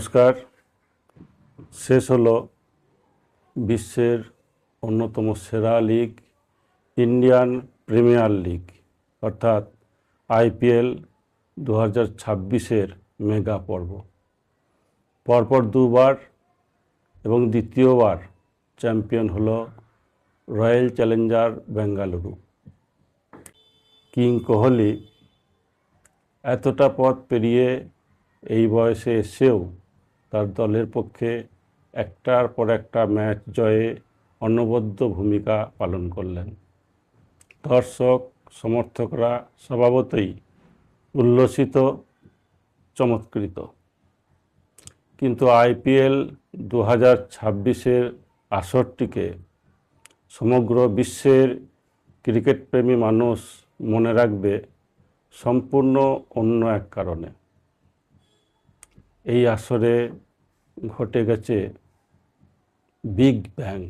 নমস্কার। শেষ হলো বিশ্বের অন্যতম সেরা লিগ ইন্ডিয়ান প্রিমিয়ার লিগ অর্থাৎ আইপিএল 2026-এর মেগা পর্ব। পরপর দুবার এবং দ্বিতীয়বার চ্যাম্পিয়ন হলো royal Challenger Bengaluru. King Kohli এতটা পথ পেরিয়ে এই বয়সে এসেও তার দলের পক্ষে একটার পর একটা ম্যাচ জয়ে অনবদ্য ভূমিকা পালন করলেন। দর্শক সমর্থকরা স্বভাবতই উল্লসিত, চমৎকৃত। কিন্তু আইপিএল 2026-এর আসরটিকে সমগ্র বিশ্বের ক্রিকেটপ্রেমী মানুষ মনে রাখবে সম্পূর্ণ অন্য এক কারণে। এই আসরে ঘটে গেছে বিগ ব্যাং,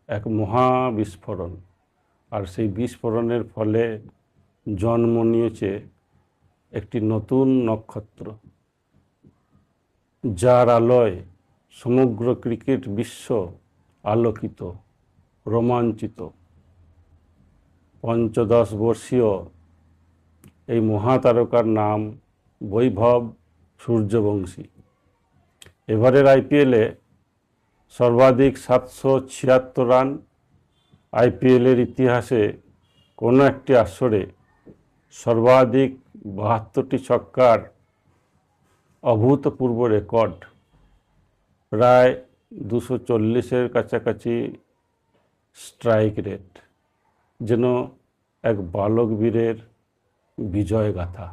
এক মহা বিস্ফোরণ। আর সেই বিস্ফোরণের ফলে জন্ম নিয়েছে একটি নতুন নক্ষত্র, যার আলোয় সমগ্র ক্রিকেট বিশ্ব আলোকিত, রোমাঞ্চিত। ৫৫ বর্ষীয় এই মহাতারকার নাম বৈভব সূর্যবংশী। এবারের আইপিএলে সর্বাধিক ৭৭৬ রান। আইপিএলের ইতিহাসে কোনো একটি আসরে সর্বাধিক ৭২টি ছক্কার অভূতপূর্ব রেকর্ড। প্রায় ২৪০-এর কাছাকাছি স্ট্রাইক রেট, যেন এক বালক বীরের বিজয়গাথা।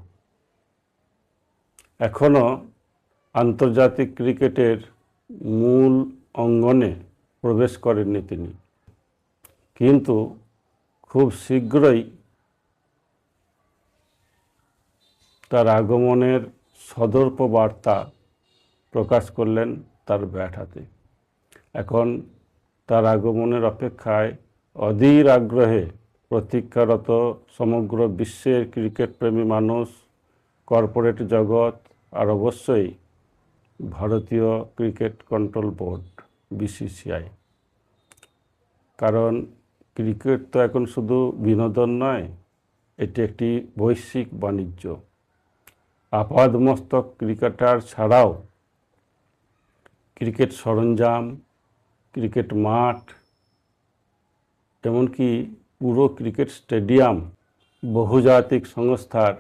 এখনও আন্তর্জাতিক ক্রিকেটের মূল অঙ্গনে প্রবেশ করেননি তিনি, কিন্তু খুব শীঘ্রই তার আগমনের সদর্প বার্তা প্রকাশ করলেন তার ব্যাট হাতে। এখন তার আগমনের অপেক্ষায় অধীর আগ্রহে প্রতীক্ষারত সমগ্র বিশ্বের ক্রিকেটপ্রেমী মানুষ, কর্পোরেট জগৎ আর অবশ্যই ভারতীয় ক্রিকেট কন্ট্রোল বোর্ড বিসিসিআই। কারণ ক্রিকেট তো এখন শুধু বিনোদন নয়, এটি একটি বৈশ্বিক বাণিজ্য। আপাদমস্তক ক্রিকেটার ছাড়াও ক্রিকেট সরঞ্জাম, ক্রিকেট মাঠ, এমনকি পুরো ক্রিকেট স্টেডিয়াম বহুজাতিক সংস্থার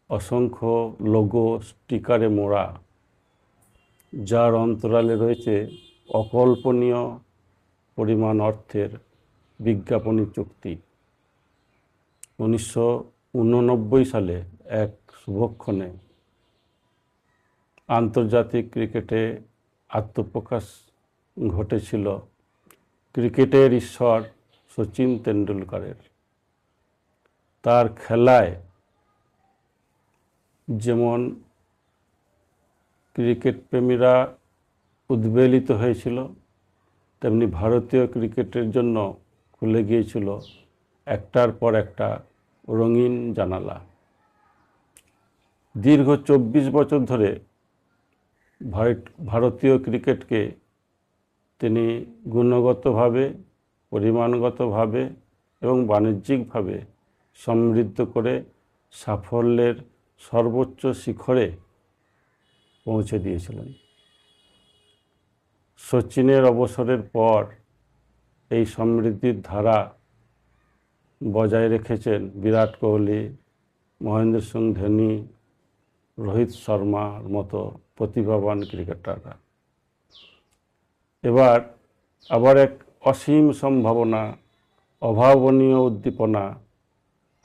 অসংখ্য লোগো, স্টিকারে মোড়া, যার অন্তরালে রয়েছে অকল্পনীয় পরিমাণ অর্থের বিজ্ঞাপনী চুক্তি। 1989 সালে এক শুভক্ষণে আন্তর্জাতিক ক্রিকেটে আত্মপ্রকাশ ঘটেছিল ক্রিকেটের ঈশ্বর সচিন তেন্ডুলকরের। তার খেলায় যেমন ক্রিকেট প্রেমীরা উদ্বেলিত হয়েছিল, তেমনি ভারতীয় ক্রিকেটের জন্য খুলে গিয়েছিল একটার পর একটা রঙিন জানালা। দীর্ঘ 24 বছর ধরে ভারতীয় ক্রিকেটকে তিনি গুণগতভাবে, পরিমাণগতভাবে এবং বাণিজ্যিকভাবে সমৃদ্ধ করে সাফল্যের সর্বোচ্চ শিখরে পৌঁছে দিয়েছিলেন। সচিনের অবসরের পর এই সমৃদ্ধির ধারা বজায় রেখেছেন বিরাট কোহলি, মহেন্দ্র সিং ধোনি, রোহিত শর্মার মতো প্রতিভাবান ক্রিকেটাররা। এবার আবার এক অসীম সম্ভাবনা, অভাবনীয় উদ্দীপনা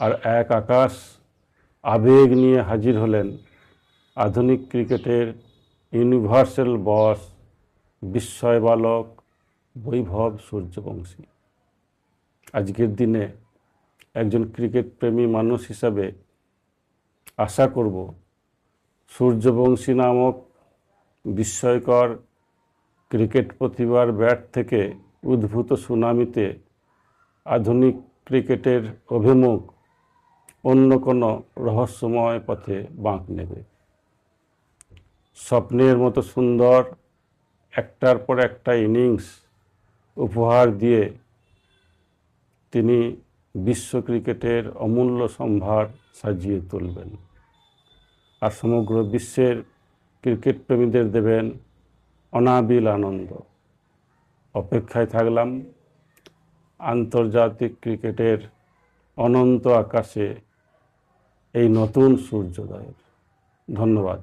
আর এক আকাশ আবেগ নিয়ে হাজির হলেন আধুনিক ক্রিকেটের ইউনিভার্সাল বস, বিস্ময় বালক বৈভব সূর্যবংশী। আজকের দিনে একজন ক্রিকেট প্রেমী মানুষ হিসাবে আশা করব সূর্যবংশী নামক বিস্ময়কর ক্রিকেট প্রতিভার ব্যাট থেকে উদ্ভূত সুনামিতে আধুনিক ক্রিকেটের অভিমুখ অন্য কোনো রহস্যময় পথে বাঁক নেবে। স্বপ্নের মতো সুন্দর একটার পর একটা ইনিংস উপহার দিয়ে তিনি বিশ্ব ক্রিকেটের অমূল্য সম্ভার সাজিয়ে তুলবেন আর সমগ্র বিশ্বের ক্রিকেট প্রেমীদের দেবেন অনাবিল আনন্দ। অপেক্ষায় থাকলাম আন্তর্জাতিক ক্রিকেটের অনন্ত আকাশে এই নতুন সূর্যোদয়ের। ধন্যবাদ।